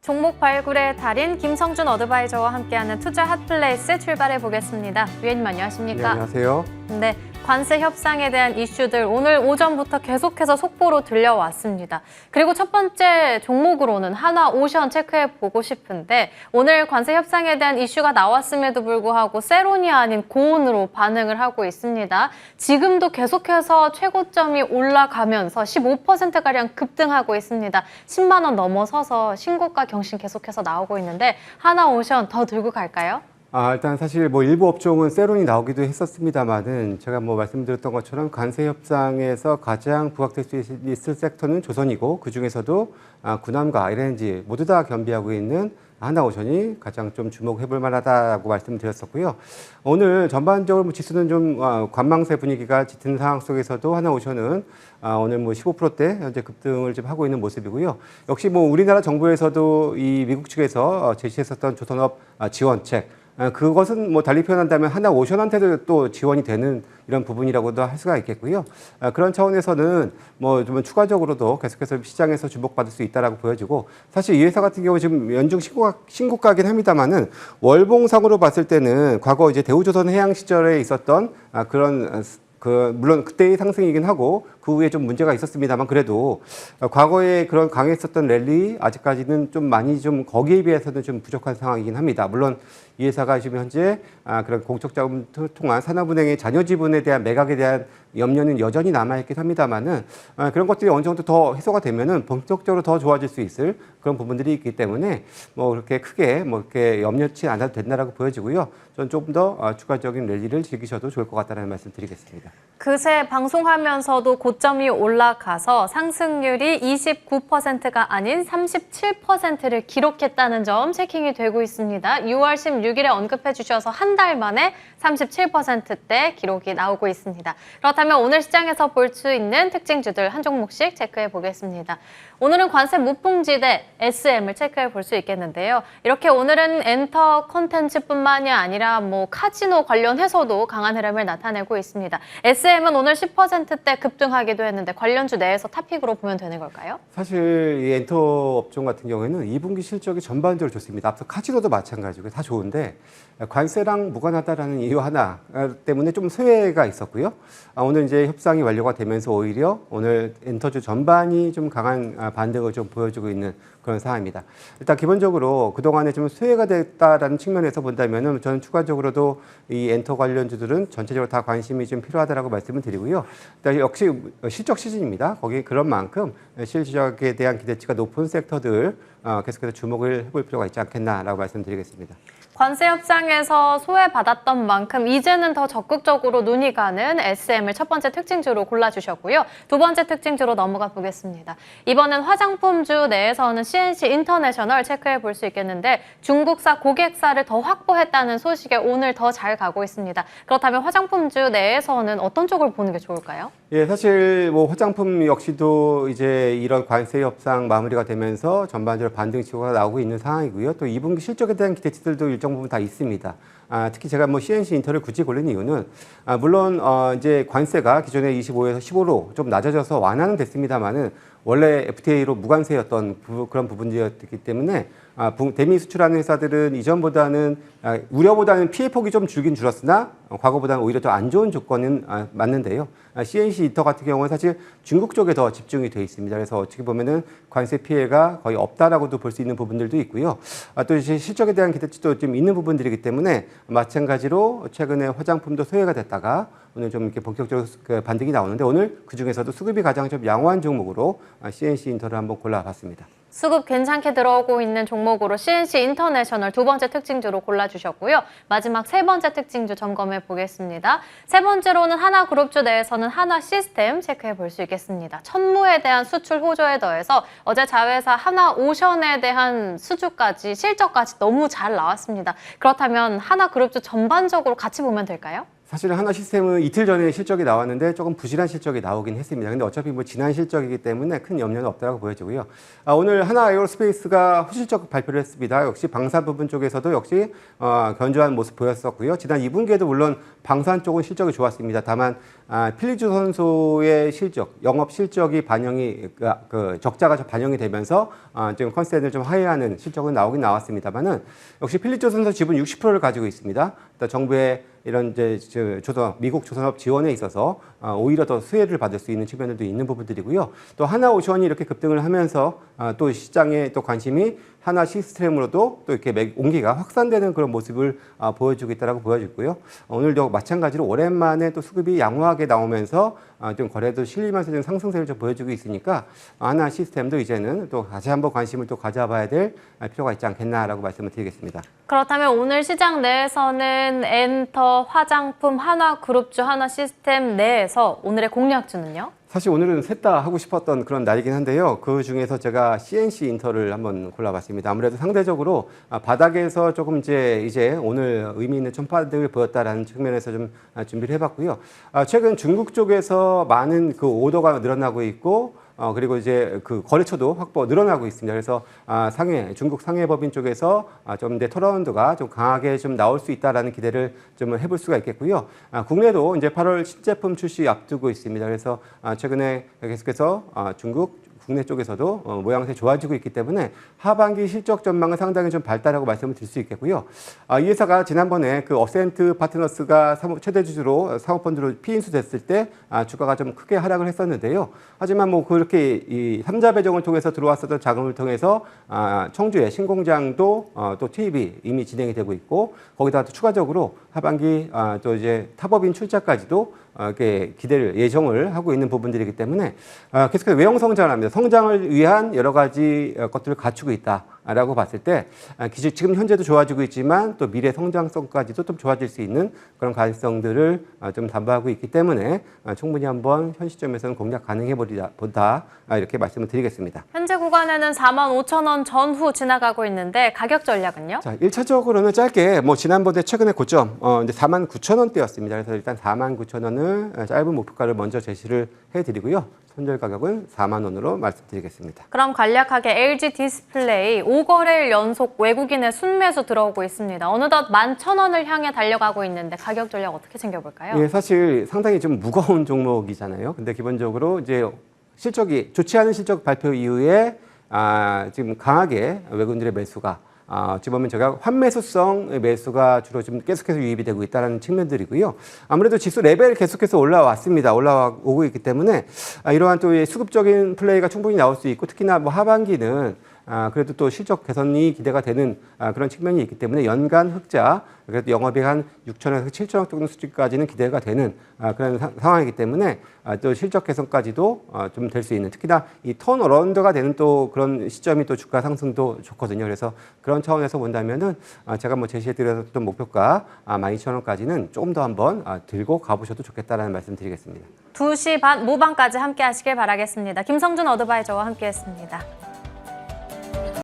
종목 발굴의 달인 김성준 어드바이저와 함께하는 투자 핫플레이스 출발해 보겠습니다. 위원님 안녕하십니까? 네, 안녕하세요. 네, 관세 협상에 대한 이슈들 오늘 오전부터 계속해서 속보로 들려왔습니다. 그리고 첫 번째 종목으로는 하나오션 체크해 보고 싶은데 오늘 관세 협상에 대한 이슈가 나왔음에도 불구하고 세론이 아닌 고온으로 반응을 하고 있습니다. 지금도 계속해서 최고점이 올라가면서 15%가량 급등하고 있습니다. 10만 원 넘어서서 신고가 경신 계속해서 나오고 있는데 하나오션 더 들고 갈까요? 일단 사실 일부 업종은 세론이 나오기도 했었습니다만은 제가 말씀드렸던 것처럼 관세 협상에서 가장 부각될 수 있을 섹터는 조선이고 그 중에서도 군함과 LNG 모두 다 겸비하고 있는 하나오션이 가장 좀 주목해 볼 만하다고 말씀드렸었고요. 오늘 전반적으로 지수는 좀 관망세 분위기가 짙은 상황 속에서도 하나오션은 오늘 15%대 현재 급등을 좀 하고 있는 모습이고요. 역시 우리나라 정부에서도 이 미국 측에서 제시했었던 조선업 지원책 그것은 달리 표현한다면 하나오션한테도 또 지원이 되는 이런 부분이라고도 할 수가 있겠고요. 그런 차원에서는 좀 추가적으로도 계속해서 시장에서 주목받을 수 있다라고 보여지고 사실 이 회사 같은 경우 지금 연중 신고가긴 합니다만은 월봉상으로 봤을 때는 과거 이제 대우조선 해양 시절에 있었던 그런 물론 그때의 상승이긴 하고 그 후에 좀 문제가 있었습니다만 그래도 과거에 그런 강했었던 랠리 아직까지는 좀 많이 좀 거기에 비해서는 좀 부족한 상황이긴 합니다. 물론 이 회사가 지금 현재 그런 공적 자금을 통한 산업은행의 잔여 지분에 대한 매각에 대한 염려는 여전히 남아있긴 합니다만은 그런 것들이 어느 정도 더 해소가 되면은 본격적으로 더 좋아질 수 있을 그런 부분들이 있기 때문에 그렇게 크게 이렇게 염려치 않아도 된다라고 보여지고요. 저는 조금 더 추가적인 랠리를 즐기셔도 좋을 것 같다는 말씀 드리겠습니다. 그새 방송하면서도 고점이 올라가서 상승률이 29%가 아닌 37%를 기록했다는 점 체킹이 되고 있습니다. 6월 16일에 언급해 주셔서 한 달 만에 37%대 기록이 나오고 있습니다. 그렇다면 오늘 시장에서 볼 수 있는 특징주들 한 종목씩 체크해 보겠습니다. 오늘은 관세 무풍지대 SM을 체크해 볼 수 있겠는데요. 이렇게 오늘은 엔터 콘텐츠뿐만이 아니라 카지노 관련해서도 강한 흐름을 나타내고 있습니다. SM은 오늘 10%대 급등하기도 했는데 관련주 내에서 탑픽으로 보면 되는 걸까요? 사실 이 엔터 업종 같은 경우에는 2분기 실적이 전반적으로 좋습니다. 앞서 카지노도 마찬가지고 다 좋은데 관세랑 무관하다라는 이유 하나 때문에 좀 소외가 있었고요. 오늘 이제 협상이 완료가 되면서 오히려 오늘 엔터주 전반이 좀 강한 반등을 좀 보여주고 있는 그런 상황입니다. 일단 기본적으로 그동안에 좀 소외가 됐다라는 측면에서 본다면은 저는 추가적으로도 이 엔터 관련주들은 전체적으로 다 관심이 좀 필요하다라고 말씀을 드리고요. 일단 역시 실적 시즌입니다. 거기 그런 만큼 실적에 대한 기대치가 높은 섹터들 계속해서 주목을 해볼 필요가 있지 않겠나라고 말씀드리겠습니다. 관세 협상에서 소외받았던 만큼 이제는 더 적극적으로 눈이 가는 SM을 첫 번째 특징주로 골라주셨고요. 두 번째 특징주로 넘어가 보겠습니다. 이번엔 화장품주 내에서는 CNC 인터내셔널 체크해 볼 수 있겠는데 중국사 고객사를 더 확보했다는 소식에 오늘 더 잘 가고 있습니다. 그렇다면 화장품주 내에서는 어떤 쪽을 보는 게 좋을까요? 예, 사실 화장품 역시도 이제 이런 관세 협상 마무리가 되면서 전반적으로 반등 치고가 나오고 있는 상황이고요. 또 2분기 실적에 대한 기대치들도 일정 부분 다 있습니다. 특히 제가 CNC 인터를 굳이 고른 이유는 물론 이제 관세가 기존에 25에서 15로 좀 낮아져서 완화는 됐습니다만은 원래 FTA로 무관세였던 그런 부분이었기 때문에 대미 수출하는 회사들은 이전보다는 우려보다는 피해 폭이 좀 줄긴 줄었으나 과거보다는 오히려 더 안 좋은 조건은 맞는데요. CNC 인터 같은 경우는 사실 중국 쪽에 더 집중이 돼 있습니다. 그래서 어떻게 보면은 관세 피해가 거의 없다라고도 볼 수 있는 부분들도 있고요. 또 이제 실적에 대한 기대치도 좀 있는 부분들이기 때문에 마찬가지로 최근에 화장품도 소외가 됐다가 오늘 좀 이렇게 본격적으로 반등이 나오는데 오늘 그 중에서도 수급이 가장 좀 양호한 종목으로 CNC 인터를 한번 골라봤습니다. 수급 괜찮게 들어오고 있는 종목으로 CNC 인터내셔널 두 번째 특징주로 골라주셨고요. 마지막 세 번째 특징주 점검해 보겠습니다. 세 번째로는 하나그룹주 내에서는 하나시스템 체크해 볼 수 있겠습니다. 천무에 대한 수출 호조에 더해서 어제 자회사 하나오션에 대한 수주까지 실적까지 너무 잘 나왔습니다. 그렇다면 하나그룹주 전반적으로 같이 보면 될까요? 사실 하나 시스템은 이틀 전에 실적이 나왔는데 조금 부실한 실적이 나오긴 했습니다. 근데 어차피 뭐 지난 실적이기 때문에 큰 염려는 없다고 보여지고요. 오늘 하나 에어로스페이스가 후실적 발표를 했습니다. 역시 방산 부분 쪽에서도 역시 견조한 모습 보였었고요. 지난 2분기에도 물론 방산 쪽은 실적이 좋았습니다. 다만 필리조선소의 실적, 영업 실적이 반영이 그 적자가 좀 반영이 되면서 지금 컨센을 좀 하회하는 실적은 나오긴 나왔습니다만은 역시 필리조선소 지분 60%를 가지고 있습니다. 또 정부의 이런 이제 미국 조선업 지원에 있어서 오히려 더 수혜를 받을 수 있는 측면들도 있는 부분들이고요. 또 하나오션이 이렇게 급등을 하면서 또 시장의 또 관심이 하나 시스템으로도 또 이렇게 온기가 확산되는 그런 모습을 보여주고 있다라고 보여지고요. 오늘도 마찬가지로 오랜만에 또 수급이 양호하게 나오면서 좀 거래도 실리면서 좀 상승세를 좀 보여주고 있으니까 하나 시스템도 이제는 또 다시 한번 관심을 또 가져봐야 될 필요가 있지 않겠나라고 말씀을 드리겠습니다. 그렇다면 오늘 시장 내에서는 엔터, 화장품, 한화그룹주, 하나시스템 내에서 오늘의 공략주는요? 사실 오늘은 셋 다 하고 싶었던 그런 날이긴 한데요. 그 중에서 제가 CNC 인터를 한번 골라봤습니다. 아무래도 상대적으로 바닥에서 조금 이제 오늘 의미 있는 촌파득을 보였다라는 측면에서 좀 준비를 해봤고요. 최근 중국 쪽에서 많은 그 오더가 늘어나고 있고 그리고 이제 그 거래처도 늘어나고 있습니다. 그래서 중국 상해법인 쪽에서 좀 내 턴어라운드가 좀 강하게 좀 나올 수 있다라는 기대를 좀 해볼 수가 있겠고요. 국내도 이제 8월 신제품 출시 앞두고 있습니다. 그래서 최근에 계속해서 중국 국내 쪽에서도 모양새 좋아지고 있기 때문에 하반기 실적 전망은 상당히 좀 밝다라고 말씀을 드릴 수 있겠고요. 이 회사가 지난번에 그 어센트 파트너스가 최대 주주로 사모펀드로 피인수 됐을 때 주가가 좀 크게 하락을 했었는데요. 하지만 뭐 그렇게 이 3자 배정을 통해서 들어왔었던 자금을 통해서 청주의 신공장도 또 투입이 이미 진행이 되고 있고 거기다가 또 추가적으로 하반기 또 이제 타법인 출자까지도 이렇게 예정을 하고 있는 부분들이기 때문에 계속해서 외형 성장을 합니다. 성장을 위한 여러 가지 것들을 갖추고 있다라고 봤을 때 지금 현재도 좋아지고 있지만 또 미래 성장성까지도 좀 좋아질 수 있는 그런 가능성들을 좀 담보하고 있기 때문에 충분히 한번 현 시점에서는 공략 가능해 보다 이렇게 말씀을 드리겠습니다. 현재 구간에는 45,000원 전후 지나가고 있는데 가격 전략은요? 자, 1차적으로는 짧게 지난번에 최근에 고점 이제 49,000원대였습니다. 그래서 일단 49,000원을 짧은 목표가를 먼저 제시를 해드리고요. 손절 가격은 4만 원으로 말씀드리겠습니다. 그럼 간략하게 LG 디스플레이 5거래일 연속 외국인의 순매수 들어오고 있습니다. 어느덧 11,000원을 향해 달려가고 있는데 가격 전략 어떻게 챙겨볼까요? 예, 사실 상당히 좀 무거운 종목이잖아요. 근데 기본적으로 이제 실적이 좋지 않은 실적 발표 이후에 지금 강하게 외국인들의 매수가 지금 보면 제가 환매수성 매수가 주로 좀 계속해서 유입이 되고 있다는 측면들이고요. 아무래도 지수 레벨 계속해서 올라오고 있기 때문에 이러한 또 수급적인 플레이가 충분히 나올 수 있고 특히나 뭐 하반기는 그래도 또 실적 개선이 기대가 되는 그런 측면이 있기 때문에 연간 흑자 그래도 영업이익 한 6천에서 7천억 정도 수준까지는 기대가 되는 그런 상황이기 때문에 또 실적 개선까지도 좀 될 수 있는 특히나 이 턴어라운드가 되는 또 그런 시점이 또 주가 상승도 좋거든요. 그래서 그런 차원에서 본다면은 제가 뭐 제시해드렸던 목표가 12,000원까지는 조금 더 한번 들고 가보셔도 좋겠다라는 말씀 드리겠습니다. 2시 반 모방까지 함께 하시길 바라겠습니다. 김성준 어드바이저와 함께했습니다.